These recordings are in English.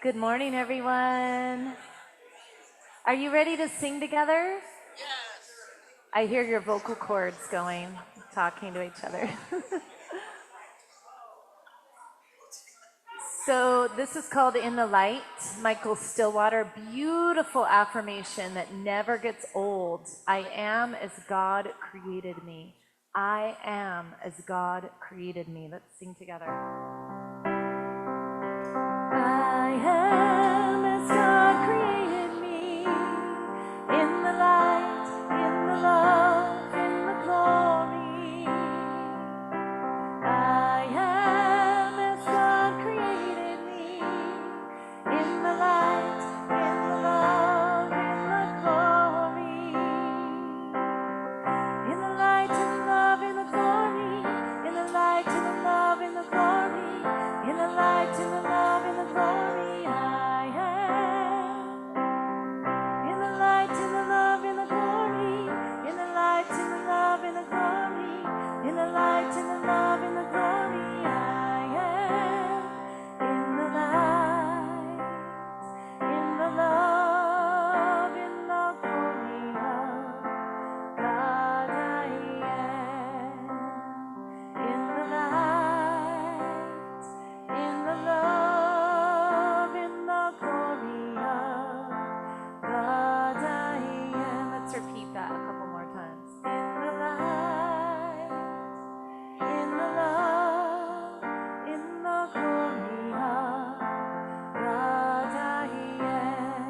Good morning, everyone. Are you ready to sing together? Yes. I hear your vocal cords going, talking to each other. So this is called In the Light, Michael Stillwater. Beautiful affirmation that never gets old. I am as God created me. I am as God created me. Let's sing together. I am as God created me, in the light, in the love, in the glory. I am as God created me, in the light, in the love, in the glory. In the light, in the love, in the glory. In the light, in the love, in the glory. In the light, in the love, in the glory, I am. In the light, in the love, in the glory. In the light, in the love, in the glory. In the light, in the love, in the glory, I am. In the light, in the love, in the glory of God, I am. In the light, in the love, in the glory of God, I am. Let's repeat that a couple more times. In the light, in the love, in the glory of God, I am.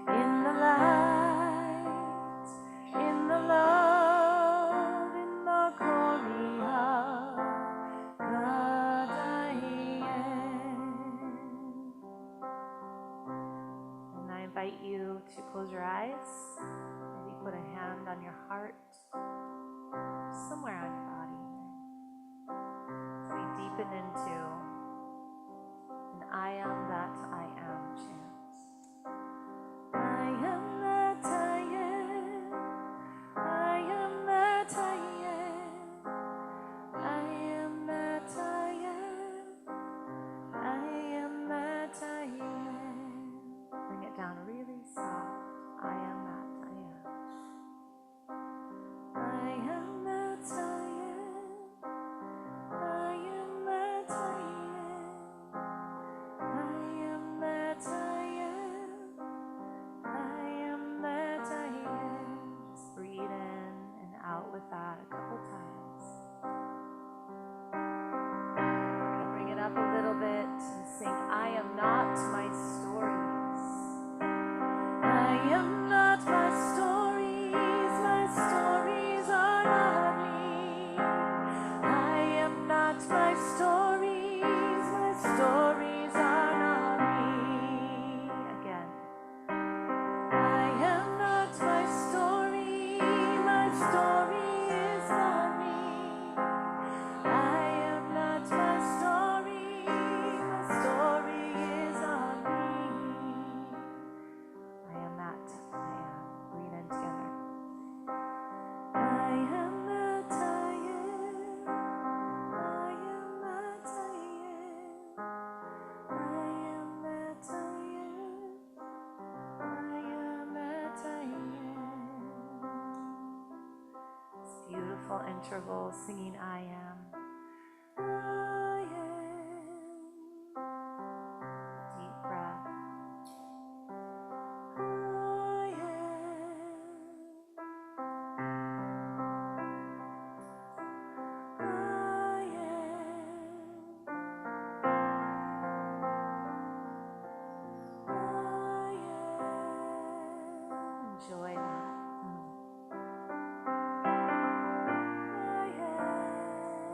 In the light, in the love, in the glory of God, I am. And I invite you to close your eyes. Maybe put a hand on your heart, somewhere on your body. As we deepen into an I am that I am chant. I am that I am. I am that I am. I am that I am. I am that I am. Bring it down really soft. I am that I am. I am that I am. I am that I am. I am that I am. I am that I am. Just breathe in and out with that a couple times. We're going to bring it up a little bit and sing, I am not my stories. I am not my stories. My stories are not me. I am not my stories. My stories are not me. Again. I am not my story. My story is not me. I am not my story. My story is not me. I am that I am. Breathe in together. I am that I am. I am that I am. I am that I am. I am that I am. It's beautiful interval singing I am. I am. Deep breath. I am. I am. I am. Enjoy that. I am.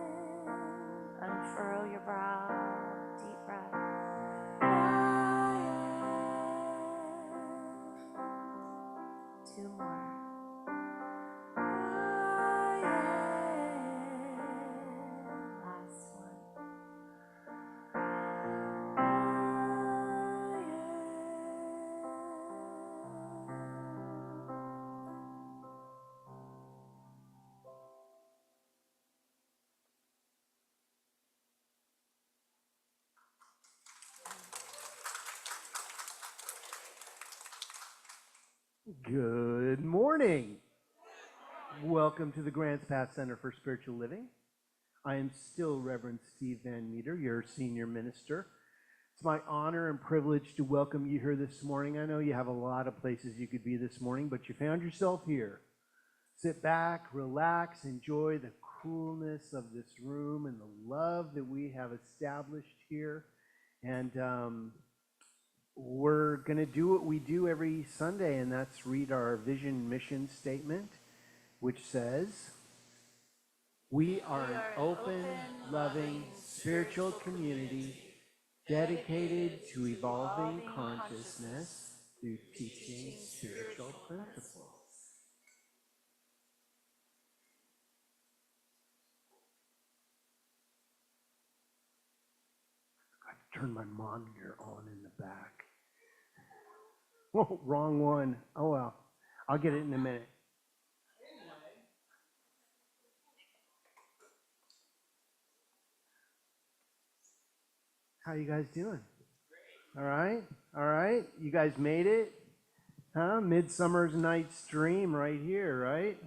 Good morning. Welcome to the Grants Pass Center for Spiritual Living. I am still Reverend Steve Van Meter, your senior minister. It's my honor and privilege to welcome you here this morning. I know you have a lot of places you could be this morning, but you found yourself here. Sit back, relax, enjoy the coolness of this room and the love that we have established here. And we're going to do what we do every Sunday, and that's read our vision mission statement, which says, we are an open, loving, spiritual community dedicated to evolving consciousness through teaching spiritual principles. I turned my monitor on in the back. Oh, wrong one. Oh well, I'll get it in a minute. How you guys doing? All right, all right. You guys made it, huh? Midsummer's Night's Dream right here, right?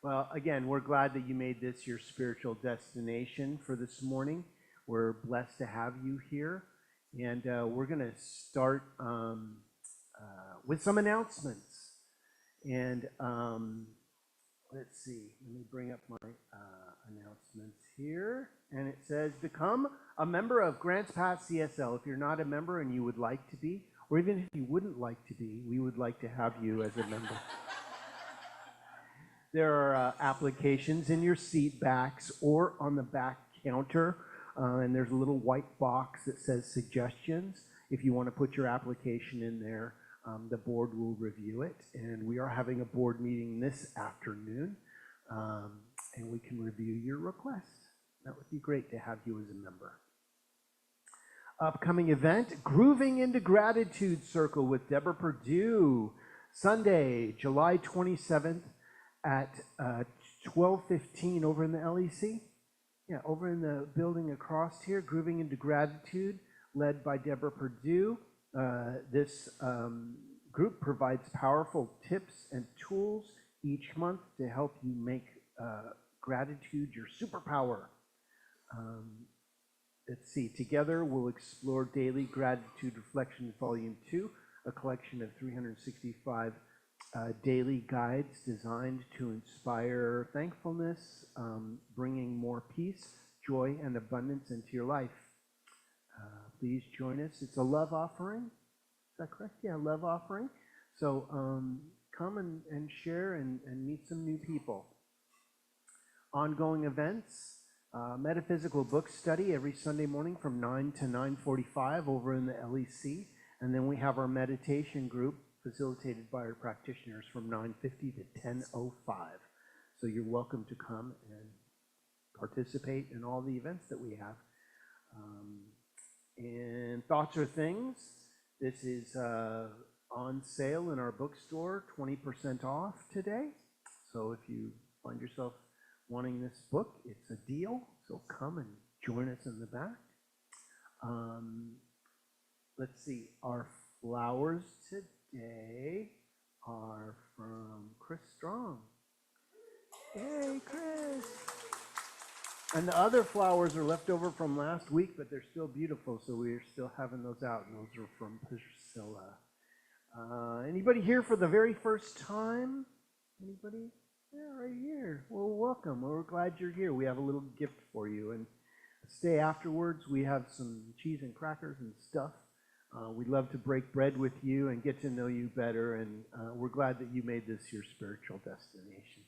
Well, again, we're glad that you made this your spiritual destination for this morning. We're blessed to have you here, and we're going to start with some announcements. And let's see, let me bring up my announcements here. And it says, become a member of Grants Pass CSL. If you're not a member and you would like to be, or even if you wouldn't like to be, we would like to have you as a member. There are applications in your seat backs or on the back counter, and there's a little white box that says suggestions. If you want to put your application in there, the board will review it, and we are having a board meeting this afternoon, and we can review your request. That would be great to have you as a member. Upcoming event, Grooving into Gratitude Circle with Deborah Perdue, Sunday, July 27th at 12:15 over in the LEC. Yeah, over in the building across here, Grooving into Gratitude, led by Deborah Perdue. This group provides powerful tips and tools each month to help you make gratitude your superpower. Let's see, together we'll explore Daily Gratitude Reflections Volume 2, a collection of 365 daily guides designed to inspire thankfulness, bringing more peace, joy, and abundance into your life. Please join us. It's a love offering. Is that correct? Yeah, love offering. So come and share and meet some new people. Ongoing events, metaphysical book study every Sunday morning from 9 to 9:45 over in the LEC. And then we have our meditation group facilitated by our practitioners from 9:50 to 10:05. So you're welcome to come and participate in all the events that we have. And Thoughts Are Things, this is on sale in our bookstore, 20% off today. So if you find yourself wanting this book, it's a deal. So come and join us in the back. Let's see, our flowers today are from Chris Strong. Yay, Chris! And the other flowers are left over from last week, but they're still beautiful, so we're still having those out, and those are from Priscilla. Anybody here for the very first time? Anybody? Yeah, right here. Well, welcome. We're glad you're here. We have a little gift for you, and stay afterwards. We have some cheese and crackers and stuff. We'd love to break bread with you and get to know you better, and we're glad that you made this your spiritual destination.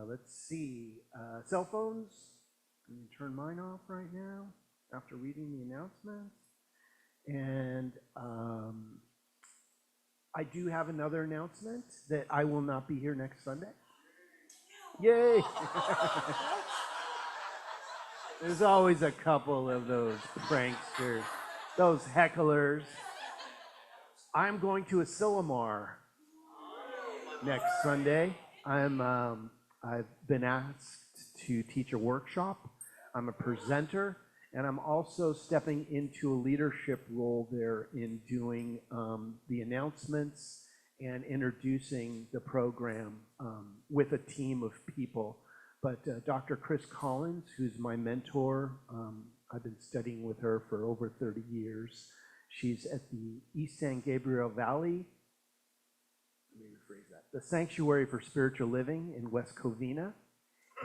Let's see, cell phones, I'm going to turn mine off right now after reading the announcements. And I do have another announcement that I will not be here next Sunday. Yay! There's always a couple of those pranksters, those hecklers. I'm going to Asilomar next Sunday. I've been asked to teach a workshop. I'm a presenter, And I'm also stepping into a leadership role there in doing the announcements and introducing the program with a team of people. But Dr. Chris Collins, who's my mentor, I've been studying with her for over 30 years. She's at the East San Gabriel Valley, let me rephrase that, the Sanctuary for Spiritual Living in West Covina.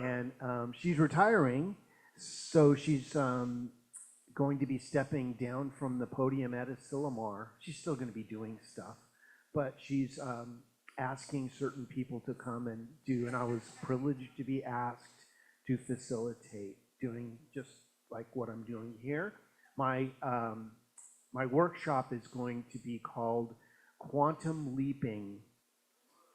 And she's retiring, so she's going to be stepping down from the podium at Asilomar. She's still going to be doing stuff, but she's asking certain people to come and do, and I was privileged to be asked to facilitate doing just like what I'm doing here. My workshop is going to be called Quantum Leaping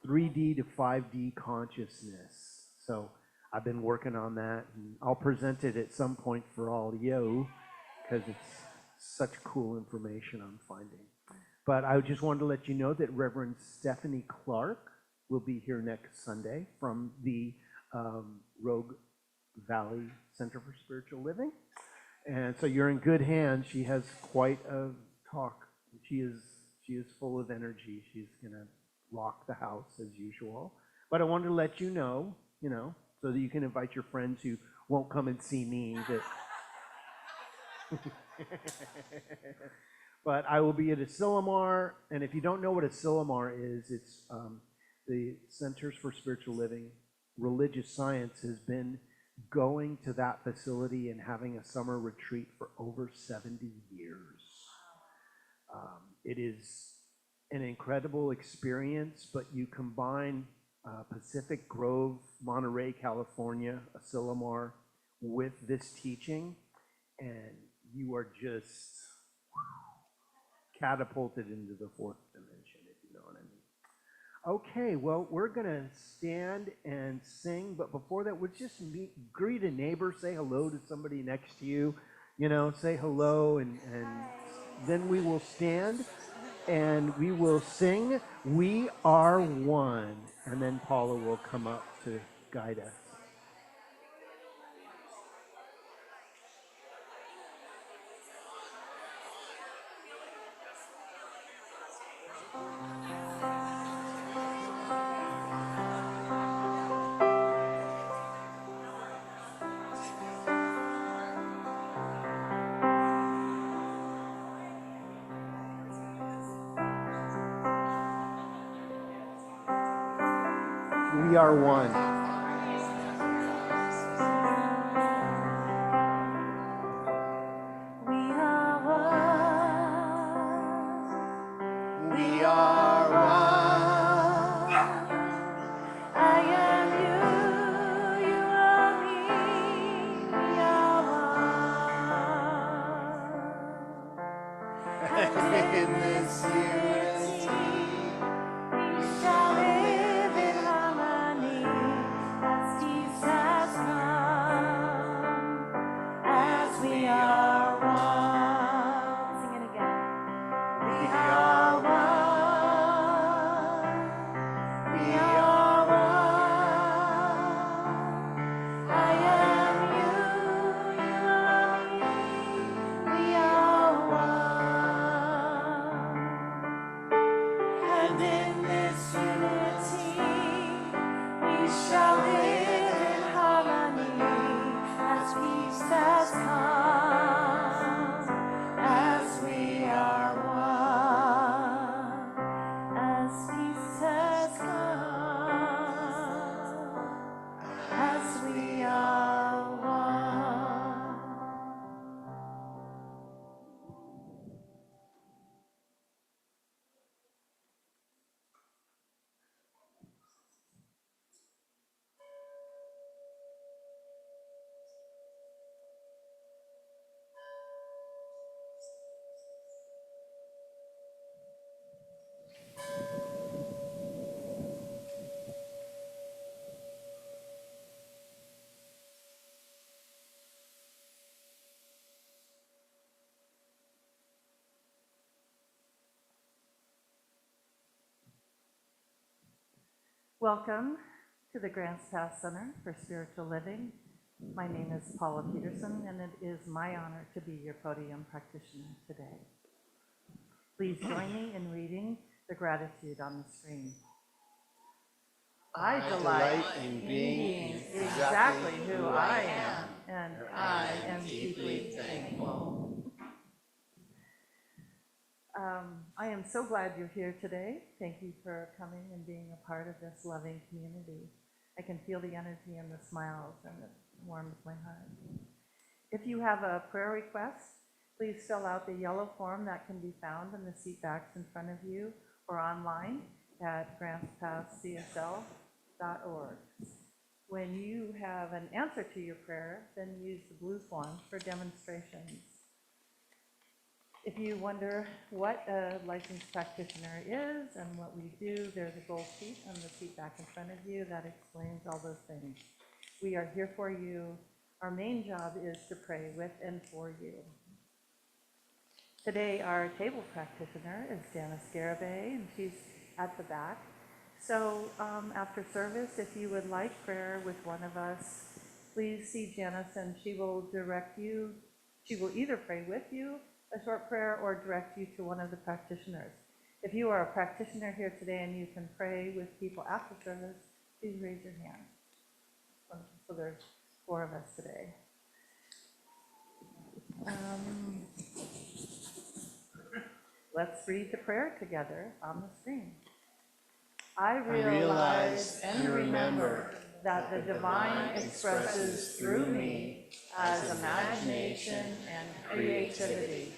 3D to 5D Consciousness. So I've been working on that, and I'll present it at some point for all you, because it's such cool information I'm finding. But I just wanted to let you know that Reverend Stephanie Clark will be here next Sunday from the Rogue Valley Center for Spiritual Living. And so you're in good hands. She has quite a talk. She is full of energy. She's going to rock the house as usual. But I wanted to let you know, so that you can invite your friends who won't come and see me. But I will be at Asilomar, and if you don't know what Asilomar is, it's the Centers for Spiritual Living. Religious Science has been going to that facility and having a summer retreat for over 70 years. It is an incredible experience, but you combine Pacific Grove, Monterey, California, Asilomar with this teaching, and you are just catapulted into the fourth dimension, if you know what I mean. Okay, well, we're going to stand and sing, but before that, we'll just greet a neighbor, say hello to somebody next to you, say hello, and then we will stand and we will sing We Are One, and then Paula will come up to guide us. We are one. We are one. We are one. I am you, you are me. We are one. And in this unity, we shall live in harmony as peace has come. As we are one. Sing it again. We are one. We are one. I am you, you are me. We are one. And in this unity, we shall live in harmony as peace has come. As we are one. As peace has come. As we are one. Welcome to the Grants Pass Center for Spiritual Living. My name is Paula Peterson, and it is my honor to be your podium practitioner today. Please join me in reading the gratitude on the screen. I delight in being exactly who I am, and I am deeply thankful. I am so glad you're here today. Thank you for coming and being a part of this loving community. I can feel the energy and the smiles, and it warms my heart. If you have a prayer request, please fill out the yellow form that can be found in the seat backs in front of you or online at grantspasscsl.org. When you have an answer to your prayer, then use the blue form for demonstrations. If you wonder what a licensed practitioner is and what we do, there's a gold sheet on the seat back in front of you that explains all those things. We are here for you. Our main job is to pray with and for you. Today, our table practitioner is Janice Garibay, and she's at the back. So after service, if you would like prayer with one of us, please see Janice, and she will direct you. She will either pray with you a short prayer or direct you to one of the practitioners. If you are a practitioner here today and you can pray with people after service, please raise your hand. So there's 4 of us today. Let's read the prayer together on the screen. I realize and remember that the divine expresses through me as imagination and creativity.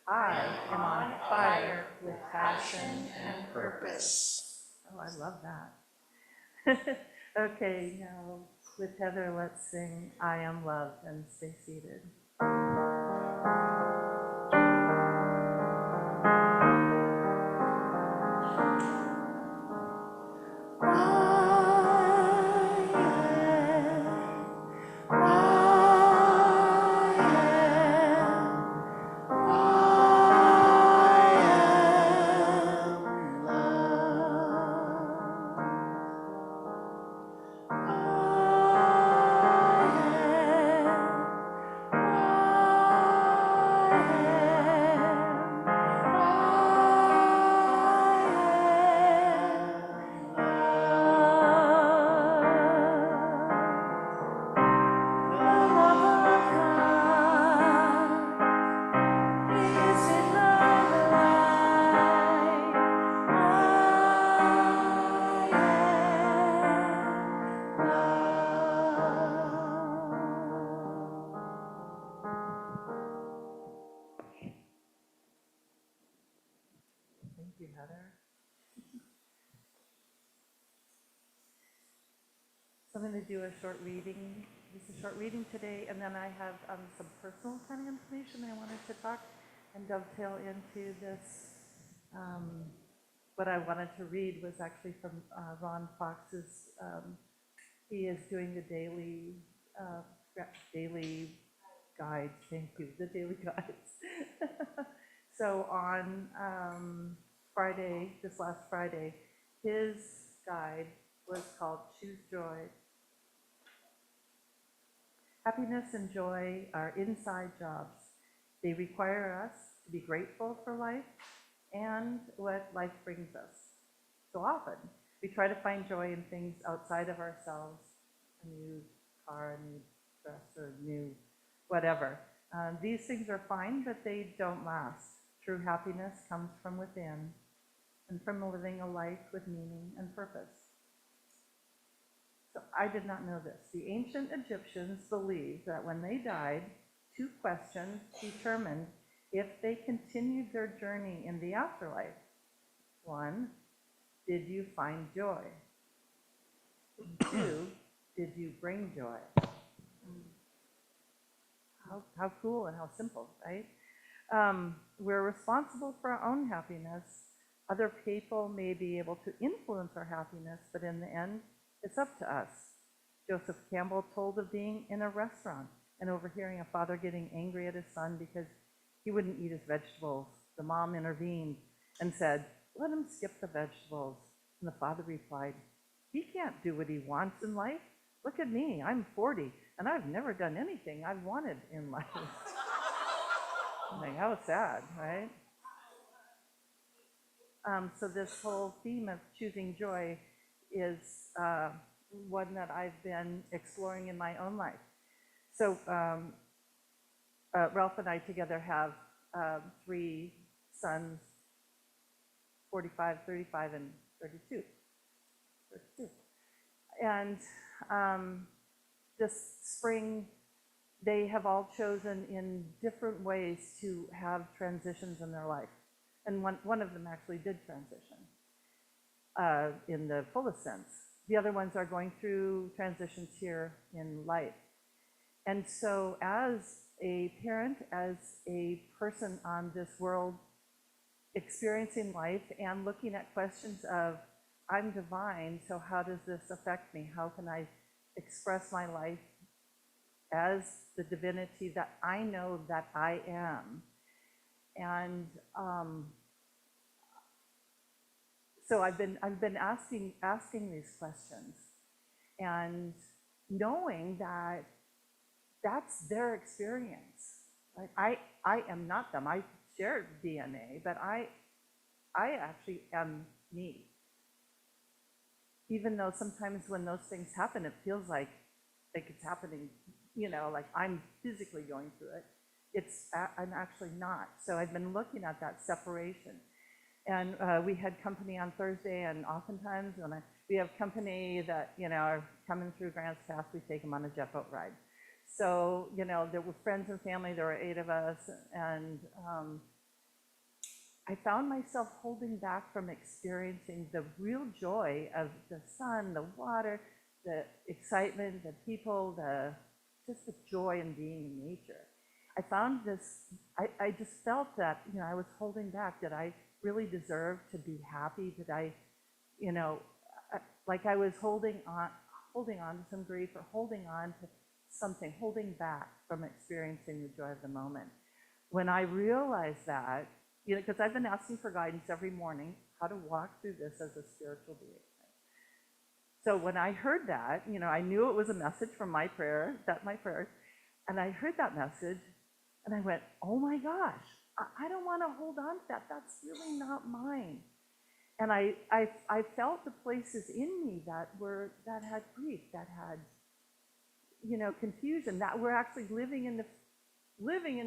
I am on fire with passion and purpose. Oh, I love that. Okay, now with Heather, let's sing I Am Loved and stay seated. Thank you, Heather. So I'm going to do a short reading. This is a short reading today, and then I have some personal kind of information I wanted to talk and dovetail into this. What I wanted to read was actually from Ron Fox's. He is doing the daily guides. Thank you, the daily guides. So on Friday, this last Friday, his guide was called Choose Joy. Happiness and joy are inside jobs. They require us to be grateful for life and what life brings us. So often, we try to find joy in things outside of ourselves, a new car, a new dress, or new whatever. These things are fine, but they don't last. True happiness comes from within and from living a life with meaning and purpose. So I did not know this. The ancient Egyptians believed that when they died, 2 questions determined if they continued their journey in the afterlife. 1, did you find joy? 2, did you bring joy? How cool and how simple, right? We're responsible for our own happiness. Other people may be able to influence our happiness, but in the end, it's up to us. Joseph Campbell told of being in a restaurant and overhearing a father getting angry at his son because he wouldn't eat his vegetables. The mom intervened and said, "Let him skip the vegetables." And the father replied, "He can't do what he wants in life. Look at me, I'm 40. And I've never done anything I wanted in life. Like, how sad, right? So this whole theme of choosing joy is one that I've been exploring in my own life. So Ralph and I together have 3 sons, 45, 35, and 32. 32. And this spring, they have all chosen in different ways to have transitions in their life. And one of them actually did transition in the fullest sense. The other ones are going through transitions here in life. And so as a parent, as a person on this world experiencing life and looking at questions of, I'm divine, so how does this affect me? How can I express my life as the divinity that I know that I am? And so I've been asking these questions and knowing that that's their experience. Like I am not them. I share DNA, but I actually am me. Even though sometimes when those things happen, it feels like it's happening, like I'm physically going through it. I'm actually not. So I've been looking at that separation. And we had company on Thursday, and oftentimes when we have company that, are coming through Grants Pass, we take them on a jet boat ride. So, there were friends and family, there were 8 of us, and I found myself holding back from experiencing the real joy of the sun, the water, the excitement, the people, just the joy in being in nature. I found this, I just felt that, I was holding back. Did I really deserve to be happy? Did I, like I was holding on to some grief or holding on to something, holding back from experiencing the joy of the moment. When I realized that, because I've been asking for guidance every morning, how to walk through this as a spiritual being. So when I heard that, I knew it was a message from my prayers, and I heard that message, and I went, oh my gosh, I don't want to hold on to that. That's really not mine. And I felt the places in me that had grief, that had, confusion, that were actually living in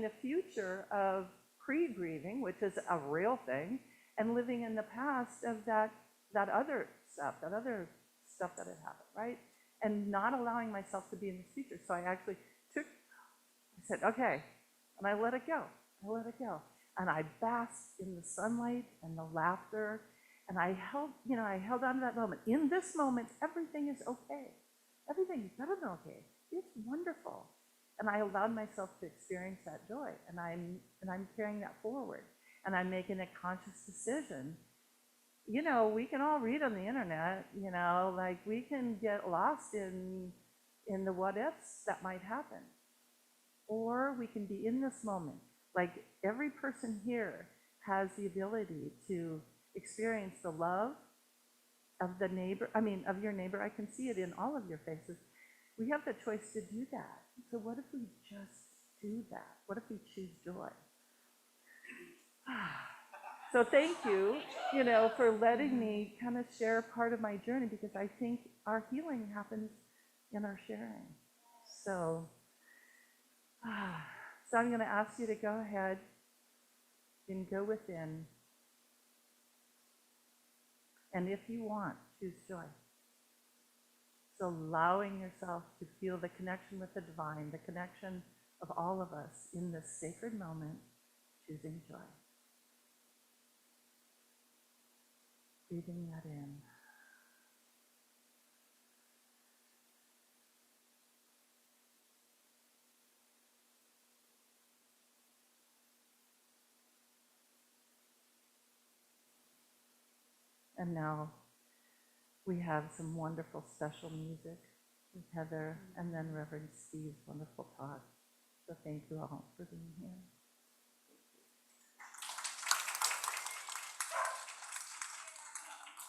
the future of pre-grieving, which is a real thing, and living in the past of that other stuff that had happened, right? And not allowing myself to be in the future. So I actually said, okay, and I let it go. And I basked in the sunlight and the laughter, and I held on to that moment. In this moment, everything is okay. Everything is better than okay. It's wonderful. And I allowed myself to experience that joy, and I'm carrying that forward, and I'm making a conscious decision. We can all read on the internet, like we can get lost in the what ifs that might happen, or we can be in this moment. Like every person here has the ability to experience the love of the neighbor. Of your neighbor. I can see it in all of your faces. We have the choice to do that. So what if we just do that? What if we choose joy? So thank you, for letting me kind of share part of my journey, because I think our healing happens in our sharing. So I'm going to ask you to go ahead and go within. And if you want, choose joy. So allowing yourself to feel the connection with the divine, the connection of all of us in this sacred moment, choosing joy. Breathing that in. And now we have some wonderful special music with Heather and then Reverend Steve's wonderful talk. So thank you all for being here.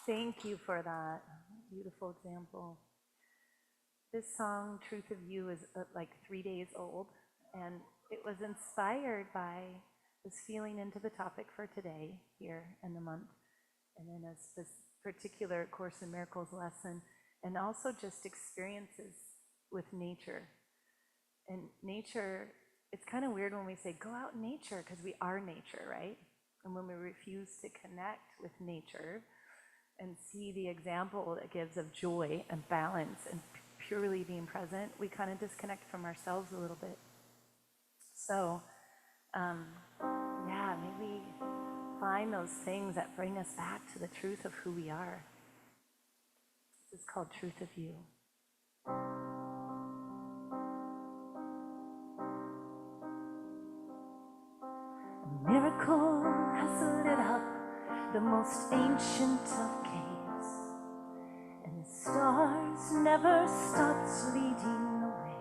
Thank you for that beautiful example. This song, Truth of You, is like 3 days old, and it was inspired by this feeling into the topic for today, here in the month, and then this particular Course in Miracles lesson, and also just experiences with nature. And nature, it's kind of weird when we say, go out in nature, because we are nature, right? And when we refuse to connect with nature and see the example it gives of joy and balance and purely being present, we kind of disconnect from ourselves a little bit. So, yeah, maybe find those things that bring us back to the truth of who we are. This is called Truth of You. A miracle has lit up the most ancient of caves, and the stars never stopped leading the way.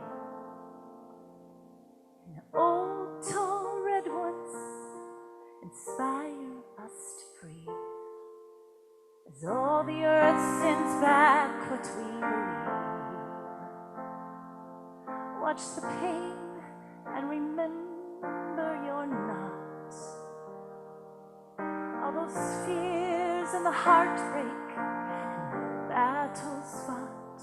And the old tall red ones inspire us to breathe, as all the earth sends back what we believe. Watch the pain and remember you're not. All those fears and the heartbreak and the battles fought.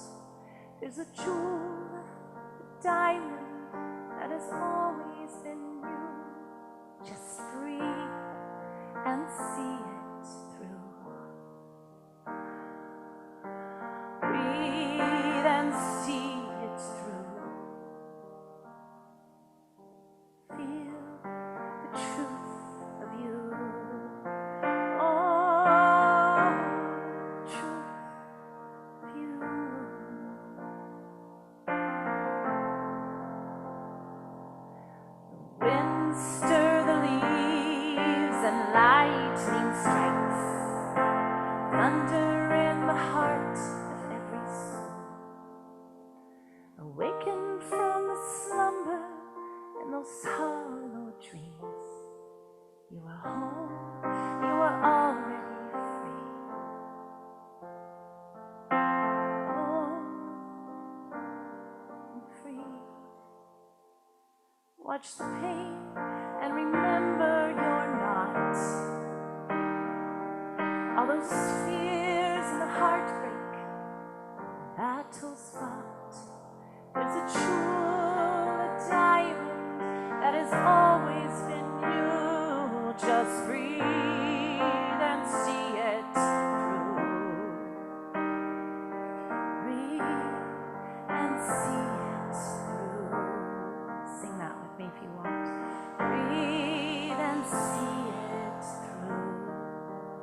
There's a jewel, a diamond that has always been you. Just breathe and see it through. Breathe and see it through. Feel the truth of you. Oh, truth of you. The winds stir the leaves and lightning strikes. Thunder in the heart of every soul. Awaken from the slumber and those hollow dreams. You are home, you are already free. Home and free. Watch the pain and remember you're not. All those fears and the heartbreak, battles fought. There's a jewel, a diamond that has always been you. Just breathe and see it through. Breathe and see it through. Sing that with me if you want. Breathe and see it through.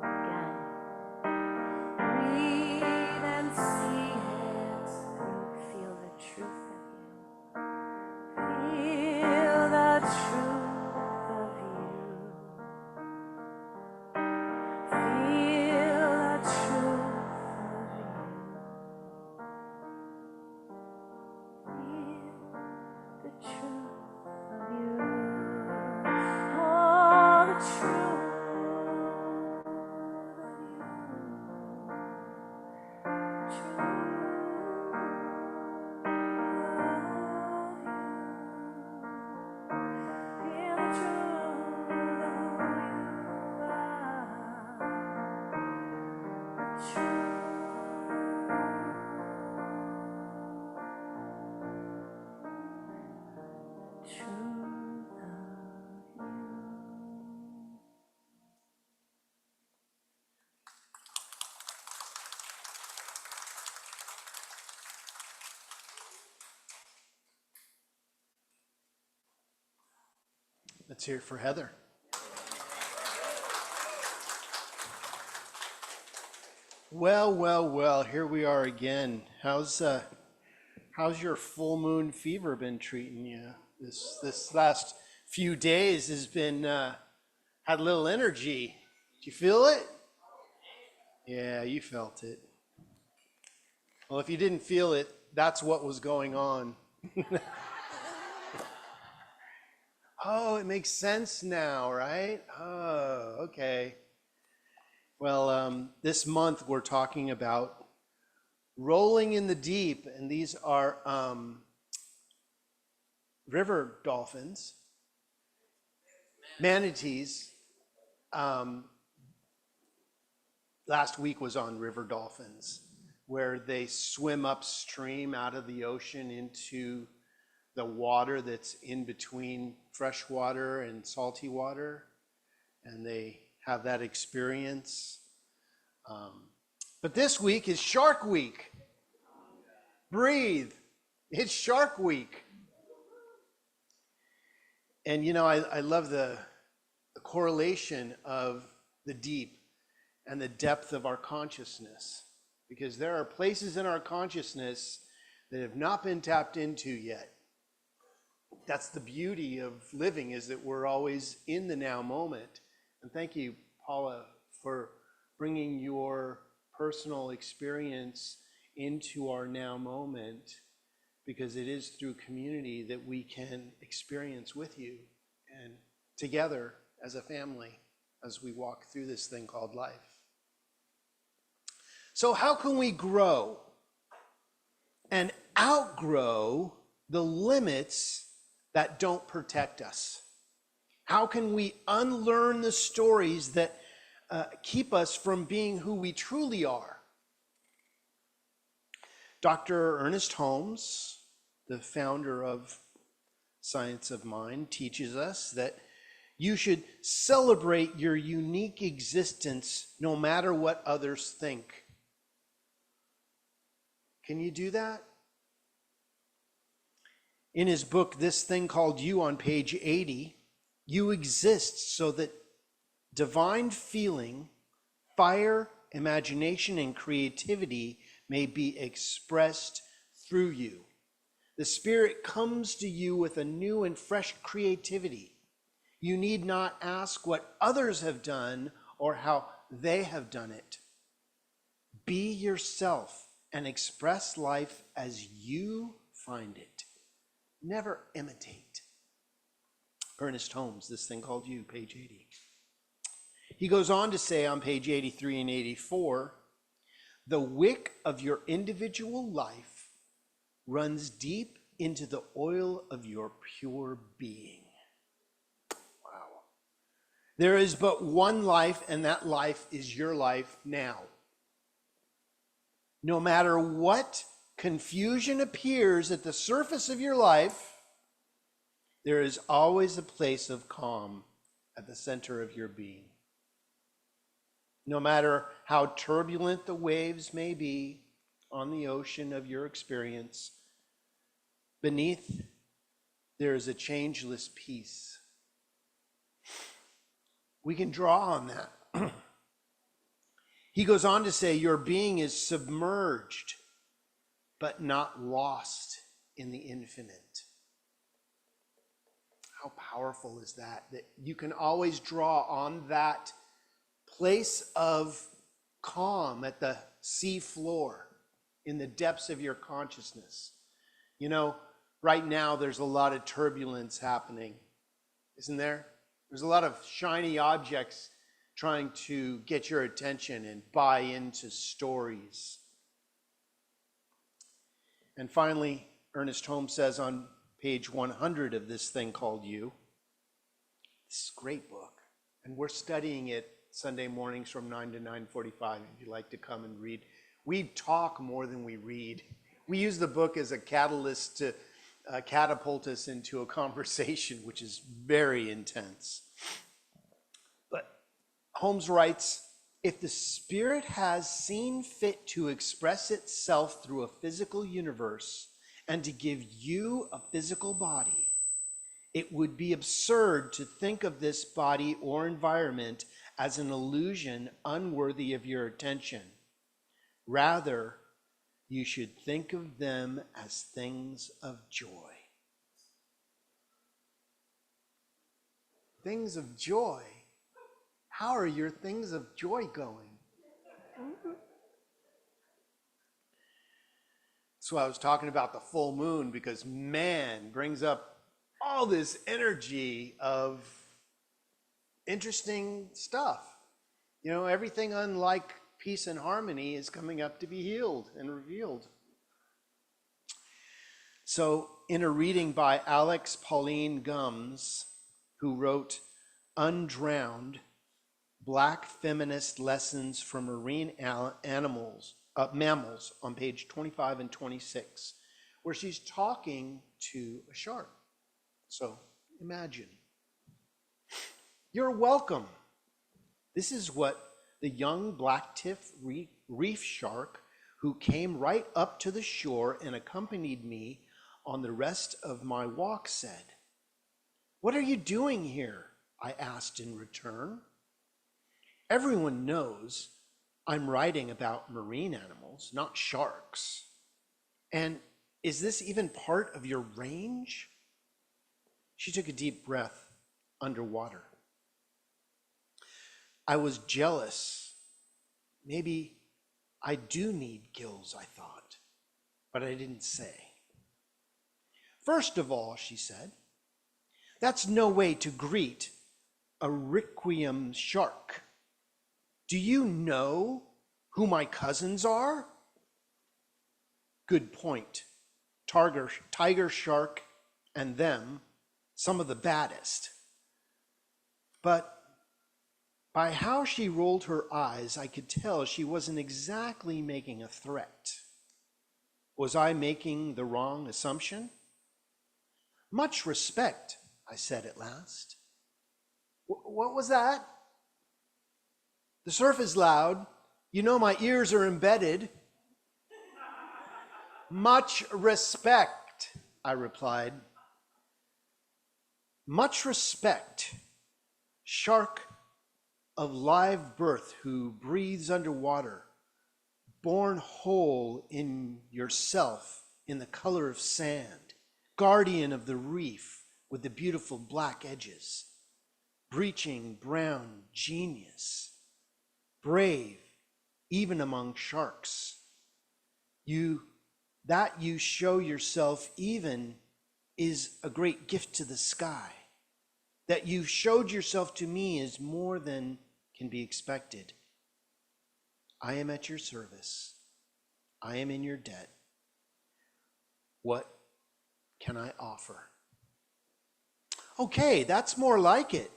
Again. Breathe and see it through. Feel the truth of you. Feel the truth of you. Feel the truth of you. Feel the truth of you. Oh, the truth of you. Let's hear it for Heather. Well, here we are again. How's your full moon fever been treating you? This last few days has been had a little energy. Did you feel it? Yeah, you felt it. Well, if you didn't feel it, that's what was going on. Oh, it makes sense now, right? Oh, okay. Well, this month we're talking about rolling in the deep, and these are river dolphins, manatees. Last week was on river dolphins, where they swim upstream out of the ocean into the water that's in between fresh water and salty water, and they have that experience. But this week is Shark Week. Breathe. It's Shark Week. And you know, I love the correlation of the deep and the depth of our consciousness, because there are places in our consciousness that have not been tapped into yet. That's the beauty of living, is that we're always in the now moment. And thank you, Paula, for bringing your personal experience into our now moment, because it is through community that we can experience with you and together as a family as we walk through this thing called life. So how can we grow and outgrow the limits that don't protect us? How can we unlearn the stories that keep us from being who we truly are? Dr. Ernest Holmes, the founder of Science of Mind, teaches us that you should celebrate your unique existence no matter what others think. Can you do that? In his book, This Thing Called You, on page 80, you exist so that divine feeling, fire, imagination, and creativity may be expressed through you. The Spirit comes to you with a new and fresh creativity. You need not ask what others have done or how they have done it. Be yourself and express life as you find it. Never imitate. Ernest Holmes, This Thing Called You, page 80. He goes on to say on page 83 and 84, the wick of your individual life runs deep into the oil of your pure being. Wow. There is but one life, and that life is your life now. No matter what confusion appears at the surface of your life, there is always a place of calm at the center of your being. No matter how turbulent the waves may be on the ocean of your experience, beneath there is a changeless peace. We can draw on that. He goes on to say, your being is submerged, but not lost in the infinite. How powerful is that? That you can always draw on that place of calm at the sea floor, in the depths of your consciousness. You know, right now there's a lot of turbulence happening, isn't there? There's a lot of shiny objects trying to get your attention and buy into stories. And finally, Ernest Holmes says on page 100 of This Thing Called You, this is a great book, and we're studying it Sunday mornings from 9 to 9:45 if you'd like to come and read. We talk more than we read. We use the book as a catalyst to catapult us into a conversation, which is very intense. But Holmes writes, if the Spirit has seen fit to express itself through a physical universe and to give you a physical body, it would be absurd to think of this body or environment as an illusion unworthy of your attention. Rather, you should think of them as things of joy. Things of joy. How are your things of joy going? So I was talking about the full moon, because man brings up all this energy of interesting stuff. You know, everything unlike peace and harmony is coming up to be healed and revealed. So in a reading by Alex Pauline Gumbs, who wrote Undrowned, Black Feminist Lessons from Marine Mammals on page 25 and 26, where she's talking to a shark. So imagine. You're welcome. This is what the young blacktip reef shark who came right up to the shore and accompanied me on the rest of my walk said. What are you doing here? I asked in return. Everyone knows I'm writing about marine animals, not sharks. And is this even part of your range? She took a deep breath underwater. I was jealous. Maybe I do need gills, I thought, but I didn't say. First of all, she said, that's no way to greet a requiem shark. Do you know who my cousins are? Good point. Tiger shark and them, some of the baddest. But by how she rolled her eyes, I could tell she wasn't exactly making a threat. Was I making the wrong assumption? Much respect, I said at last. What was that? The surf is loud. You know my ears are embedded. Much respect, I replied. Much respect. Shark of live birth who breathes underwater, born whole in yourself in the color of sand, guardian of the reef with the beautiful black edges, breaching brown genius, brave even among sharks. You show yourself even is a great gift to the sky. That you showed yourself to me is more than can be expected. I am at your service. I am in your debt. What can I offer? Okay, that's more like it.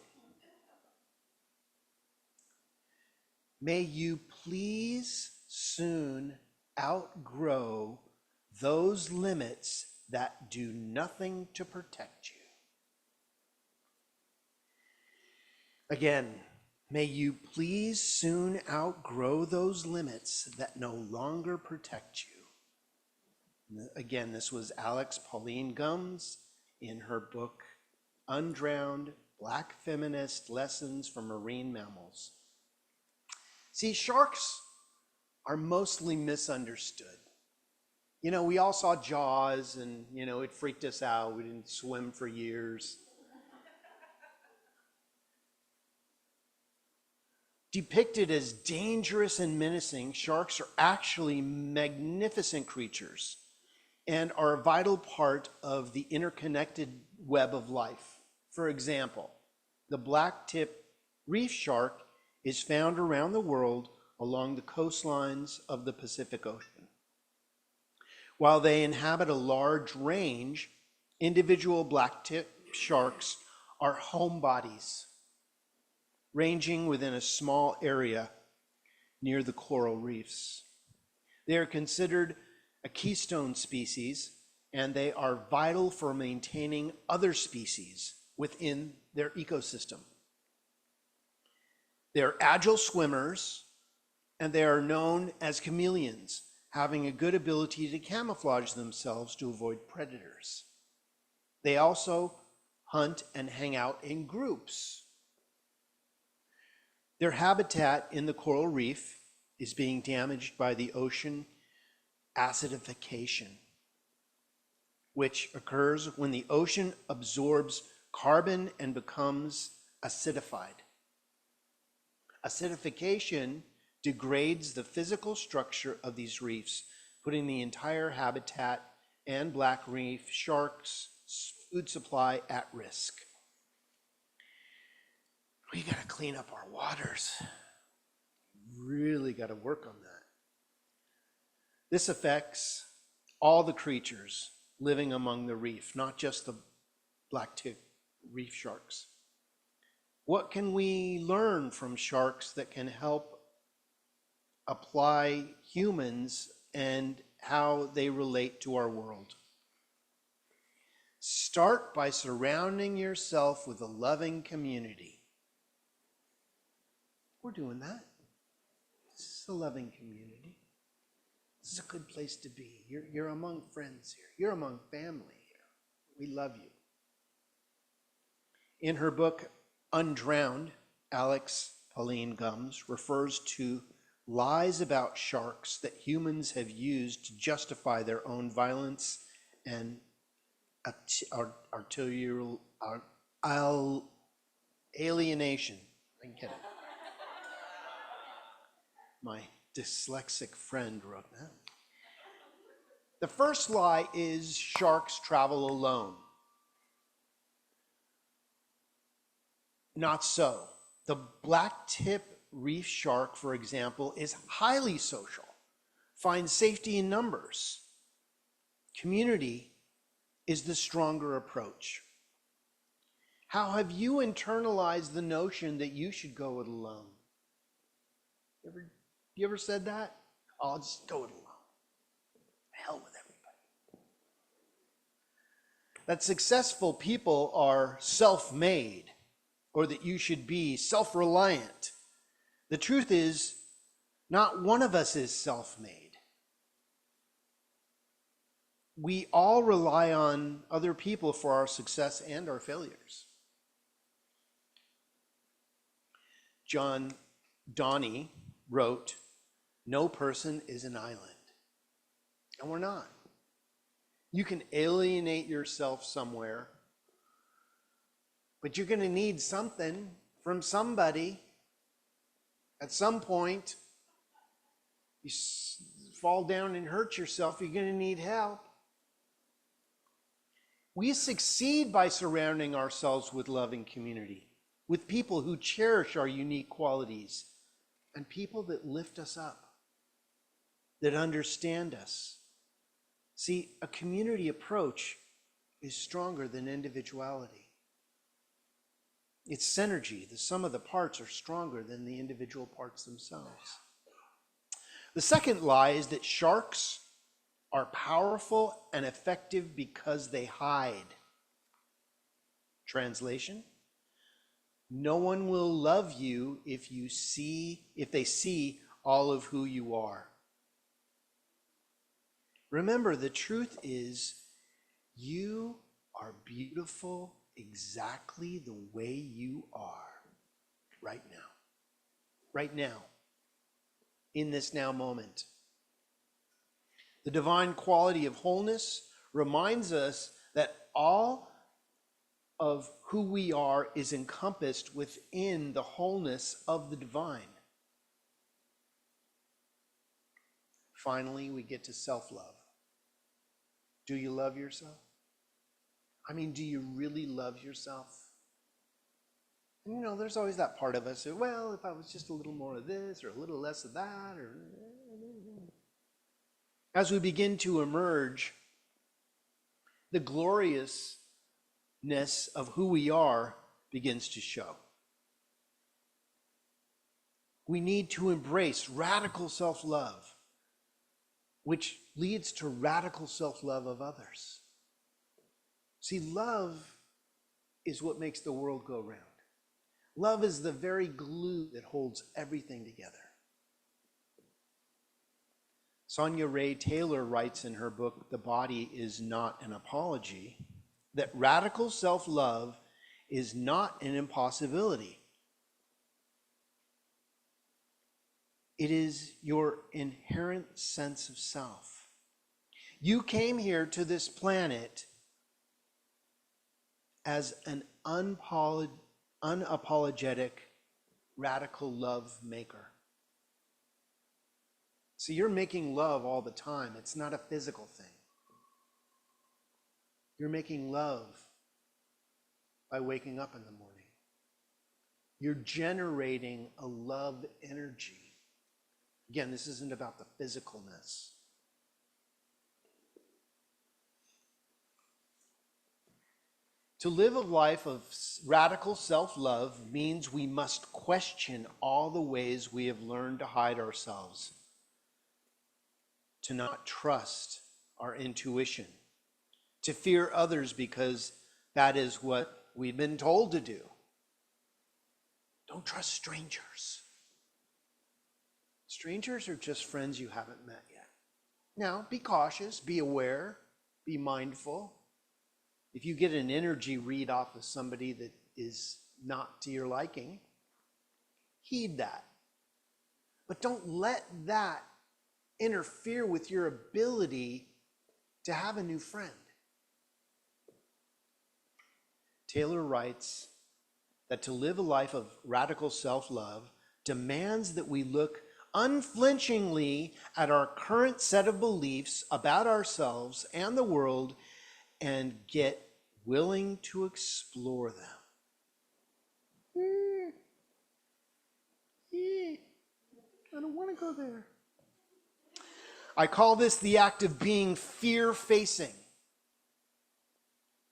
May you please soon outgrow those limits that do nothing to protect you. Again, may you please soon outgrow those limits that no longer protect you. Again, this was Alex Pauline Gumbs in her book, Undrowned, Black Feminist Lessons from Marine Mammals. See, sharks are mostly misunderstood. You know, we all saw Jaws and, it freaked us out. We didn't swim for years. Depicted as dangerous and menacing, sharks are actually magnificent creatures and are a vital part of the interconnected web of life. For example, the blacktip reef shark is found around the world along the coastlines of the Pacific Ocean. While they inhabit a large range, individual blacktip sharks are homebodies, ranging within a small area near the coral reefs. They are considered a keystone species, and they are vital for maintaining other species within their ecosystem. They are agile swimmers, and they are known as chameleons, having a good ability to camouflage themselves to avoid predators. They also hunt and hang out in groups. Their habitat in the coral reef is being damaged by the ocean acidification, which occurs when the ocean absorbs carbon and becomes acidified. Acidification degrades the physical structure of these reefs, putting the entire habitat and black reef sharks' food supply at risk. We gotta clean up our waters. Really got to work on that. This affects all the creatures living among the reef, not just the black-tip reef sharks. What can we learn from sharks that can help apply humans and how they relate to our world? Start by surrounding yourself with a loving community. We're doing that. This is a loving community. This is a good place to be. You're among friends here. You're among family here. We love you. In her book, Undrowned, Alex Pauline Gumbs refers to lies about sharks that humans have used to justify their own violence and alienation. I can get it. My dyslexic friend wrote that. The first lie is sharks travel alone. Not so. The black-tip reef shark, for example, is highly social, finds safety in numbers. Community is the stronger approach. How have you internalized the notion that you should go it alone? You ever said that? Oh, I'll just go it alone. Hell with everybody. That successful people are self-made, or that you should be self-reliant. The truth is, not one of us is self-made. We all rely on other people for our success and our failures. John Donnie wrote, "No person is an island." And we're not. You can alienate yourself somewhere, but you're going to need something from somebody. At some point, you fall down and hurt yourself, you're going to need help. We succeed by surrounding ourselves with loving community, with people who cherish our unique qualities, and people that lift us up, that understand us. See, a community approach is stronger than individuality. It's synergy. The sum of the parts are stronger than the individual parts themselves. The second lie is that sharks are powerful and effective because they hide. Translation: no one will love you if they see all of who you are. Remember, the truth is, you are beautiful exactly the way you are right now. Right now. In this now moment. The divine quality of wholeness reminds us that all of who we are is encompassed within the wholeness of the divine. Finally, we get to self-love. Do you love yourself? I mean, do you really love yourself? And you know, there's always that part of us, well, if I was just a little more of this or a little less of that, or... As we begin to emerge, the gloriousness of who we are begins to show. We need to embrace radical self-love, which leads to radical self-love of others. See, love is what makes the world go round. Love is the very glue that holds everything together. Sonia Ray Taylor writes in her book, The Body is Not an Apology, that radical self-love is not an impossibility. It is your inherent sense of self. You came here to this planet as an unapologetic, radical love maker. So you're making love all the time. It's not a physical thing. You're making love by waking up in the morning. You're generating a love energy Again, this isn't about the physicalness. To live a life of radical self-love means we must question all the ways we have learned to hide ourselves, to not trust our intuition, to fear others because that is what we've been told to do. Don't trust strangers. Strangers are just friends you haven't met yet. Now, be cautious, be aware, be mindful. If you get an energy read off of somebody that is not to your liking, heed that. But don't let that interfere with your ability to have a new friend. Taylor writes that to live a life of radical self-love demands that we look unflinchingly at our current set of beliefs about ourselves and the world and get willing to explore them. I don't want to go there. I call this the act of being fear-facing.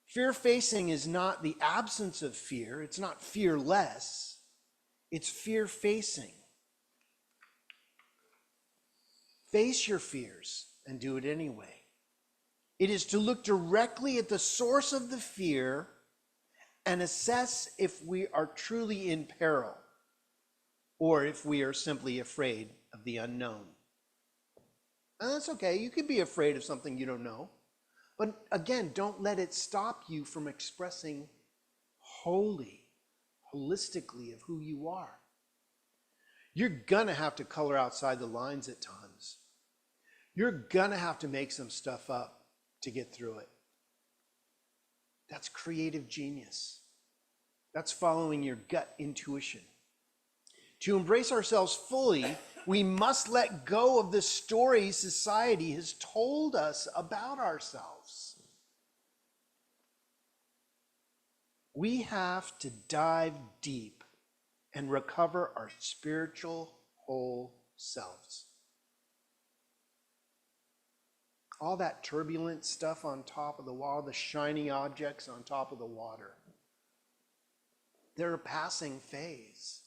Fear-facing is not the absence of fear. It's not fearless. It's fear-facing. Face your fears and do it anyway. It is to look directly at the source of the fear and assess if we are truly in peril or if we are simply afraid of the unknown. And that's okay. You can be afraid of something you don't know. But again, don't let it stop you from expressing holistically of who you are. You're gonna have to color outside the lines at times. You're gonna have to make some stuff up to get through it. That's creative genius. That's following your gut intuition. To embrace ourselves fully, we must let go of the stories society has told us about ourselves. We have to dive deep and recover our spiritual whole selves. All that turbulent stuff on top of the wall, the shiny objects on top of the water, they're a passing phase.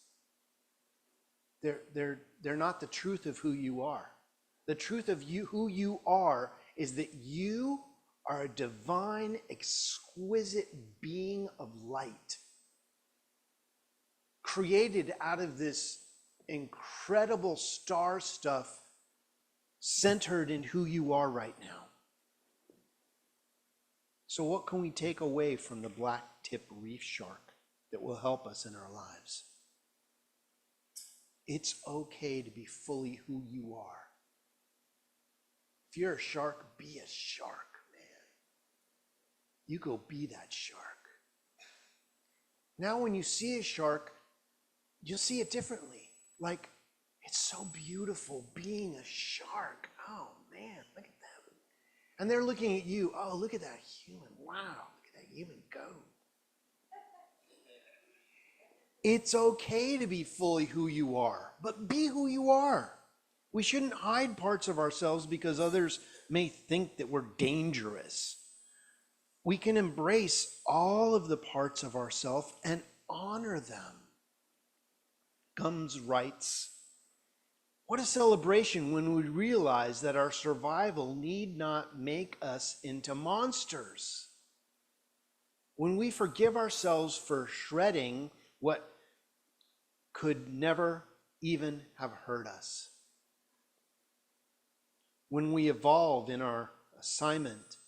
They're not the truth of who you are. The truth of who you are is that you are a divine, exquisite being of light, created out of this incredible star stuff centered in who you are right now. So what can we take away from the black-tip reef shark that will help us in our lives? It's okay to be fully who you are. If you're a shark, be a shark, man. You go be that shark. Now when you see a shark, you'll see it differently. Like, it's so beautiful being a shark. Oh man, look at them. And they're looking at you. Oh, look at that human. Wow, look at that human go. It's okay to be fully who you are, but be who you are. We shouldn't hide parts of ourselves because others may think that we're dangerous. We can embrace all of the parts of ourselves and honor them. Gums writes, what a celebration when we realize that our survival need not make us into monsters. When we forgive ourselves for shredding what could never even have hurt us. When we evolve in our assignment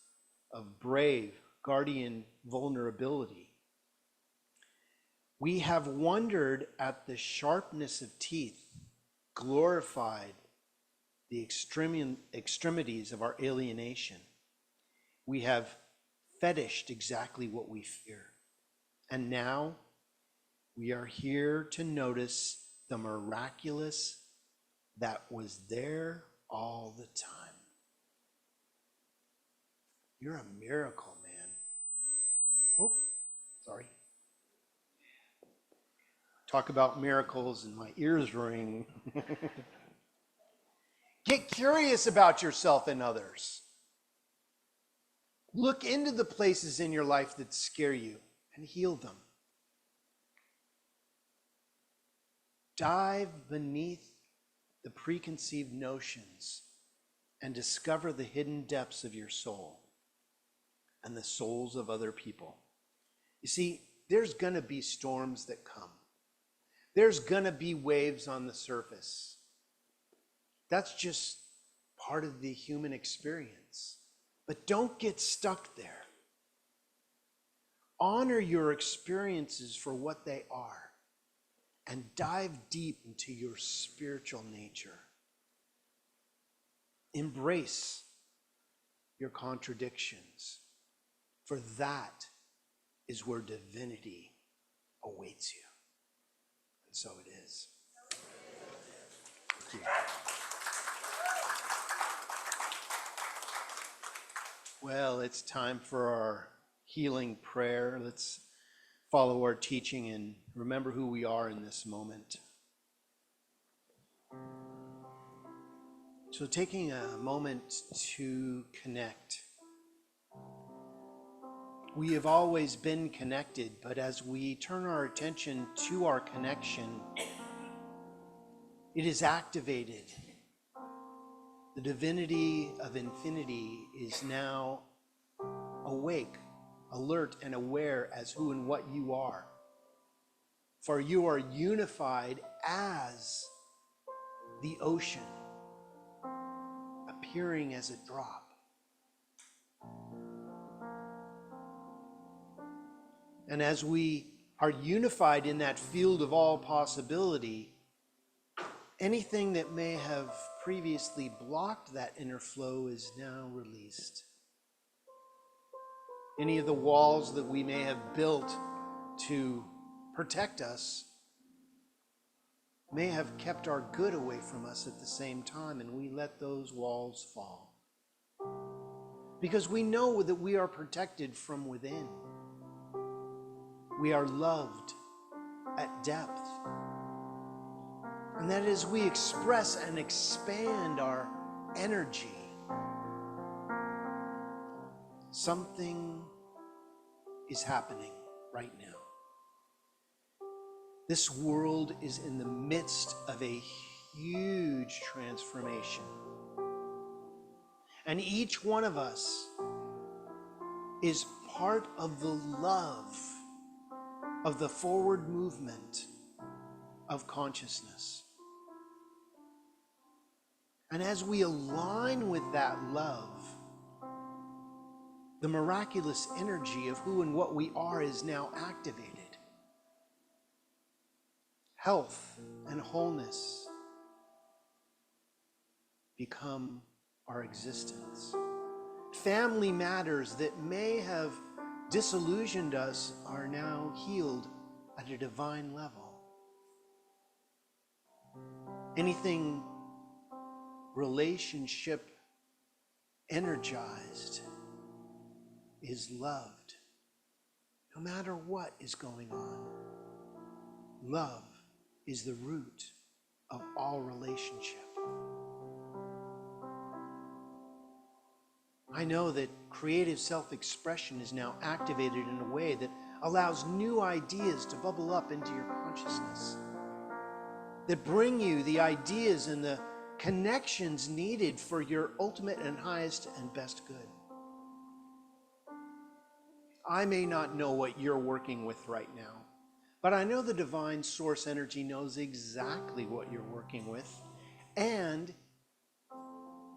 of brave, guardian vulnerability. We have wondered at the sharpness of teeth, glorified the extremities of our alienation. We have fetished exactly what we fear. And now we are here to notice the miraculous that was there all the time. You're a miracle, man. Oh, sorry. Talk about miracles and my ears ring. Get curious about yourself and others. Look into the places in your life that scare you and heal them. Dive beneath the preconceived notions and discover the hidden depths of your soul and the souls of other people. You see, there's going to be storms that come. There's going to be waves on the surface. That's just part of the human experience. But don't get stuck there. Honor your experiences for what they are and dive deep into your spiritual nature. Embrace your contradictions, for that is where divinity awaits you. And so it is. Thank you. Well, it's time for our healing prayer. Let's follow our teaching and remember who we are in this moment. So taking a moment to connect. We have always been connected, but as we turn our attention to our connection, it is activated. The divinity of infinity is now awake, alert, and aware as who and what you are. For you are unified as the ocean, appearing as a drop. And as we are unified in that field of all possibility, anything that may have previously blocked that inner flow is now released. Any of the walls that we may have built to protect us may have kept our good away from us at the same time, and we let those walls fall. Because we know that we are protected from within. We are loved at depth. And that as we express and expand our energy, something is happening right now. This world is in the midst of a huge transformation. And each one of us is part of the love of the forward movement of consciousness. And as we align with that love, the miraculous energy of who and what we are is now activated. Health and wholeness become our existence. Family matters that may have disillusioned us are now healed at a divine level. Anything relationship energized is loved, no matter what is going on. Love is the root of all relationship. I know that creative self-expression is now activated in a way that allows new ideas to bubble up into your consciousness, that bring you the ideas and the connections needed for your ultimate and highest and best good. I may not know what you're working with right now, but I know the divine source energy knows exactly what you're working with and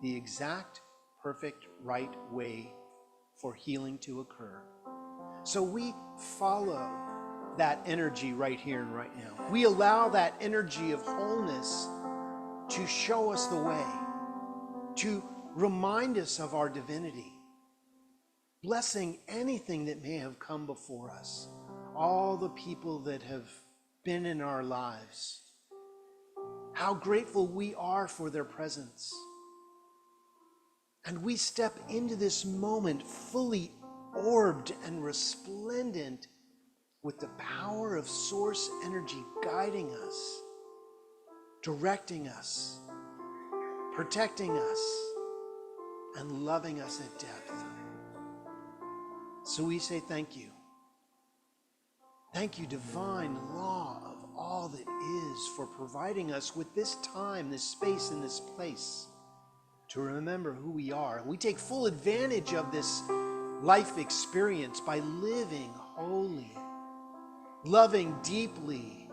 the exact perfect right way for healing to occur. So we follow that energy right here and right now. We allow that energy of wholeness to show us the way, to remind us of our divinity, blessing anything that may have come before us, all the people that have been in our lives, how grateful we are for their presence. And we step into this moment fully orbed and resplendent with the power of source energy guiding us, directing us, protecting us, and loving us at depth. So we say thank you. Thank you, divine law of all that is, for providing us with this time, this space, and this place to remember who we are. We take full advantage of this life experience by living wholly, loving deeply,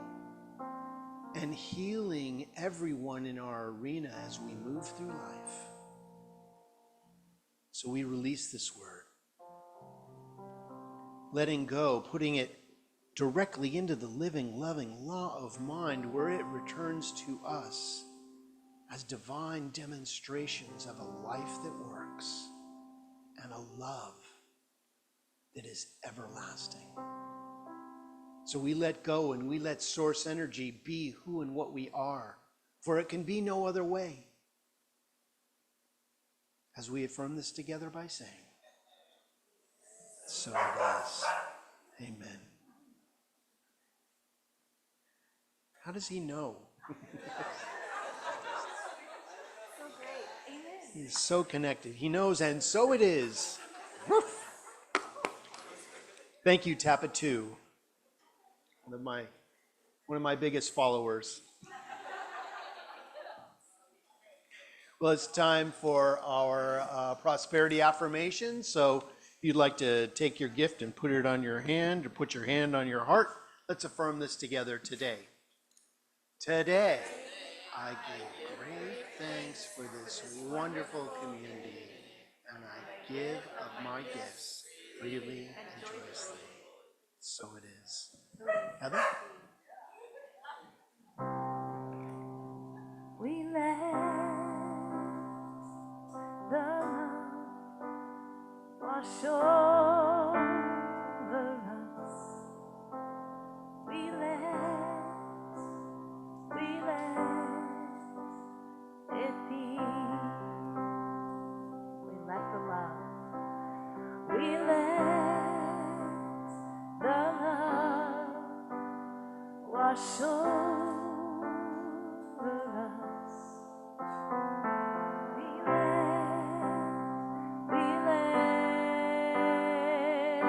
and healing everyone in our arena as we move through life. So we release this word, letting go, putting it directly into the living, loving law of mind, where it returns to us as divine demonstrations of a life that works and a love that is everlasting. So we let go and we let source energy be who and what we are, for it can be no other way. As we affirm this together by saying, so it is. Amen. How does he know? So great. Amen. He's so connected. He knows, and so it is. Woof. Thank you, Tappa 2. One of my biggest followers. Well, it's time for our prosperity affirmation. So if you'd like to take your gift and put it on your hand, or put your hand on your heart, let's affirm this together today. Today, I give great thanks for this wonderful community, and I give of my gifts freely and joyously. So it is. Heather? We let the love wash over us. We let it be. We let the love. We let the love wash over us. We let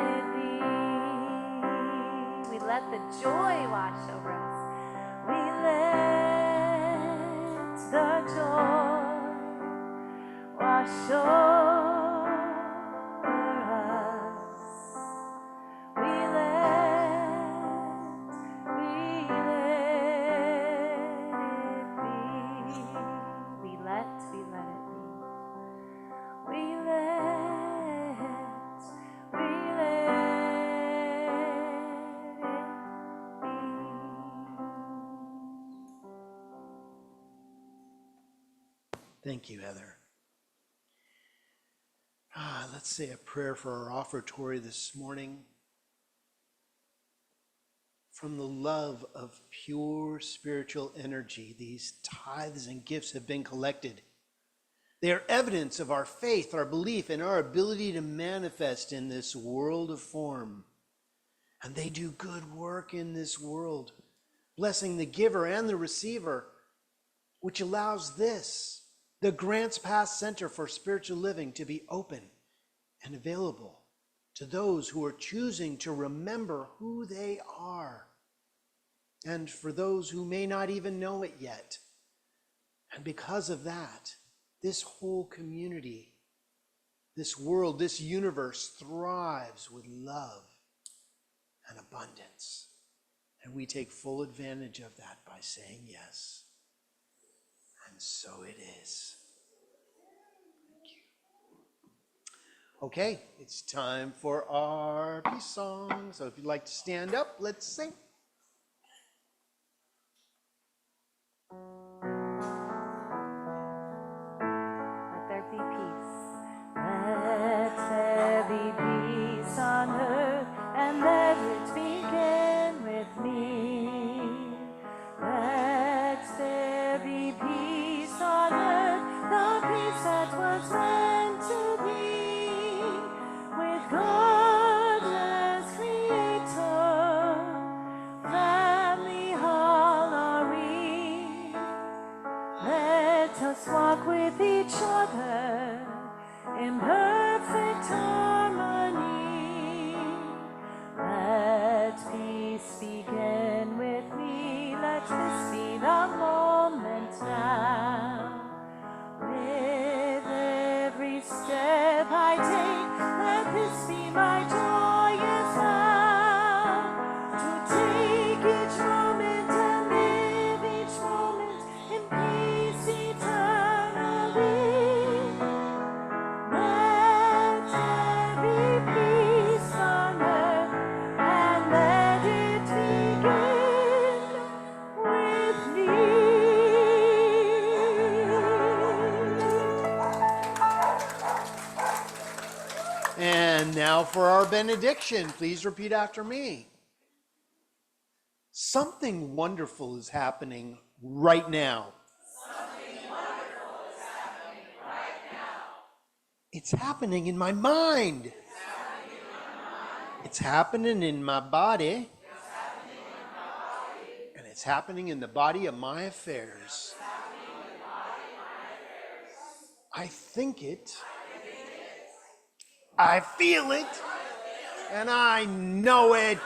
it be. We let the joy wash over us. We let the joy wash over us. We let it be. We let it be. We let it be. Thank you, Heather. Let's say a prayer for our offertory this morning. From the love of pure spiritual energy, these tithes and gifts have been collected. They are evidence of our faith, our belief, and our ability to manifest in this world of form. And they do good work in this world, blessing the giver and the receiver, which allows the Grants Pass Center for Spiritual Living, to be open and available to those who are choosing to remember who they are, and for those who may not even know it yet. And because of that, this whole community, this world, this universe thrives with love and abundance. And we take full advantage of that by saying yes. And so it is. Thank you. Okay, it's time for our peace song. So if you'd like to stand up, let's sing. Let there be peace. Let there be peace on earth, and let it begin with me. Let there be peace on earth, the peace that was meant to be with God as Creator. Family, all are we. Let Let us walk with each other in perfect harmony. Let peace begin with me. Let this be the moment now. With every step I take, let this be my joyous vow. To take each moment and live each moment in peace eternally. Let there be peace on earth, and let it begin with me. And now for our benediction. Please repeat after me. Something wonderful is happening right now. Something wonderful is happening right now. It's happening in my mind. It's happening in my body. And it's happening in the body of my affairs. I think it. I feel it. And I know it.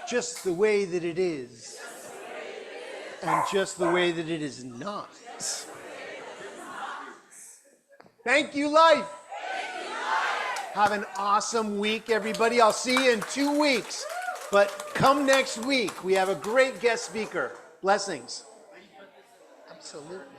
Just the way that it is. And just the way that it is not. Thank you, life. Have an awesome week, everybody. I'll see you in 2 weeks. But come next week. We have a great guest speaker. Blessings. Absolutely.